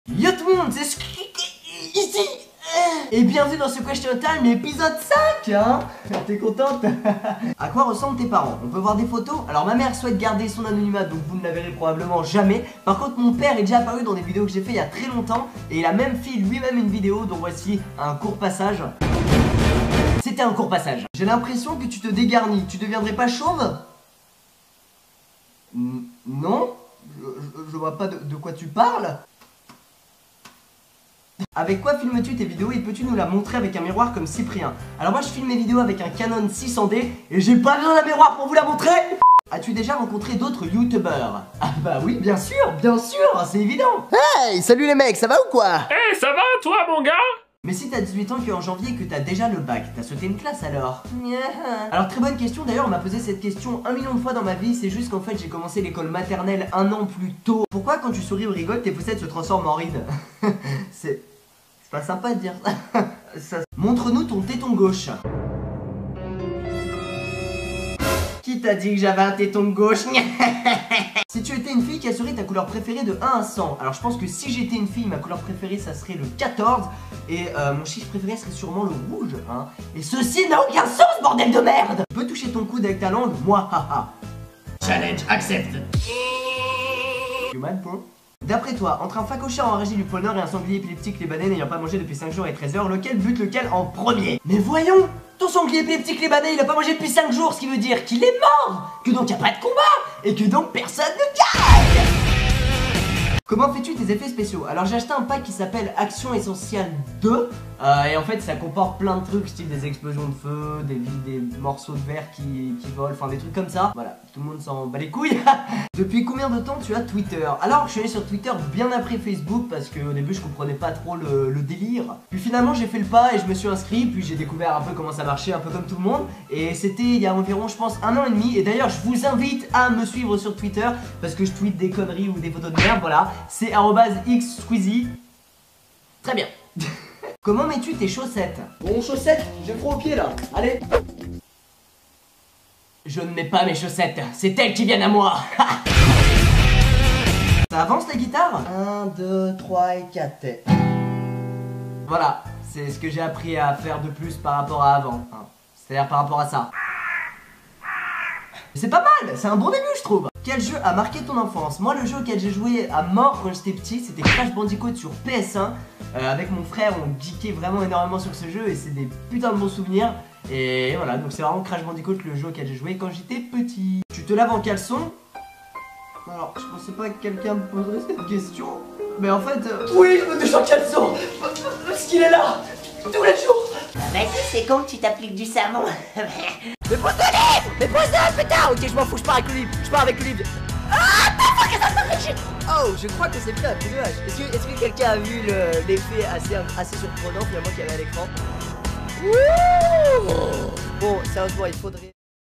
Yo tout le monde, c'est ici et bienvenue dans ce Question Time épisode 5 hein. T'es contente? À quoi ressemblent tes parents? On peut voir des photos. Alors ma mère souhaite garder son anonymat, donc vous ne la verrez probablement jamais. Par contre mon père est déjà apparu dans des vidéos que j'ai fait il y a très longtemps. Et il a même fait lui-même une vidéo, dont voici un court passage. C'était un court passage. J'ai l'impression que tu te dégarnis. Tu deviendrais pas chauve? Non, je vois pas de quoi tu parles. Avec quoi filmes-tu tes vidéos et peux-tu nous la montrer avec un miroir comme Cyprien? Alors moi je filme mes vidéos avec un Canon 600D et j'ai pas besoin d'un miroir pour vous la montrer. As-tu déjà rencontré d'autres youtubeurs? Ah bah oui, bien sûr, c'est évident. Hey, salut les mecs, ça va ou quoi? Hey, ça va toi mon gars? Mais si t'as 18 ans qu'en janvier et que t'as déjà le bac, t'as sauté une classe alors? Alors très bonne question, d'ailleurs on m'a posé cette question 1 million de fois dans ma vie. C'est juste qu'en fait j'ai commencé l'école maternelle 1 an plus tôt. Pourquoi quand tu souris ou rigoles tes poussettes se transforment en rides? C'est pas sympa de dire ça. Montre-nous ton téton gauche. Qui t'a dit que j'avais un téton gauche? Si tu étais une fille, quelle serait ta couleur préférée de 1 à 100? Alors je pense que si j'étais une fille, ma couleur préférée ça serait le 14. Et mon chiffre préféré serait sûrement le rouge hein. Et ceci n'a aucun sens, bordel de merde. Tu peux toucher ton coude avec ta langue? Moi, haha. Challenge accepted. Human bro. D'après toi, entre un phacochère enragé du pôle Nord et un sanglier épileptique libanais n'ayant pas mangé depuis 5 jours et 13 heures, lequel bute lequel en premier? Mais voyons, ton sanglier épileptique libanais il a pas mangé depuis 5 jours, ce qui veut dire qu'il est mort, que donc y a pas de combat, et que donc personne ne gagne. Comment fais-tu tes effets spéciaux? Alors j'ai acheté un pack qui s'appelle Action Essentielle 2 et en fait ça comporte plein de trucs style des explosions de feu, des morceaux de verre qui volent, enfin des trucs comme ça. Voilà, tout le monde s'en bat les couilles. Depuis combien de temps tu as Twitter? Alors je suis allé sur Twitter bien après Facebook parce qu'au début je comprenais pas trop le délire. Puis finalement j'ai fait le pas et je me suis inscrit, puis j'ai découvert un peu comment ça marchait, un peu comme tout le monde. Et c'était il y a environ je pense 1 an et demi. Et d'ailleurs je vous invite à me suivre sur Twitter parce que je tweete des conneries ou des photos de merde, voilà. C'est @xsqueezie. Très bien. Comment mets-tu tes chaussettes? Bon, chaussettes, j'ai froid aux pieds là. Allez. Je ne mets pas mes chaussettes, c'est elles qui viennent à moi. Ça avance la guitare? 1, 2, 3 et 4. Voilà, c'est ce que j'ai appris à faire de plus par rapport à avant hein. C'est-à-dire par rapport à ça. C'est pas mal, c'est un bon début je trouve. Quel jeu a marqué ton enfance? Moi le jeu auquel j'ai joué à mort quand j'étais petit c'était Crash Bandicoot sur PS1. Avec mon frère on geekait vraiment énormément sur ce jeu et c'est des putains de bons souvenirs. Et voilà, donc c'est vraiment Crash Bandicoot le jeu auquel j'ai joué quand j'étais petit. Tu te laves en caleçon? Alors je pensais pas que quelqu'un me poserait cette question. Mais en fait, oui je me touche en caleçon. Parce qu'il est là tous les jours. Vas-y, c'est con que tu t'appliques du savon. Mais pose le livre! Mais pose le putain! Ok, je m'en fous, je pars avec le livre. Je pars avec le livre. Ah, oh, je crois que c'est bien, c'est dommage. Est-ce que quelqu'un a vu l'effet assez surprenant finalement qu'il y avait à l'écran? Bon, sérieusement, il faudrait...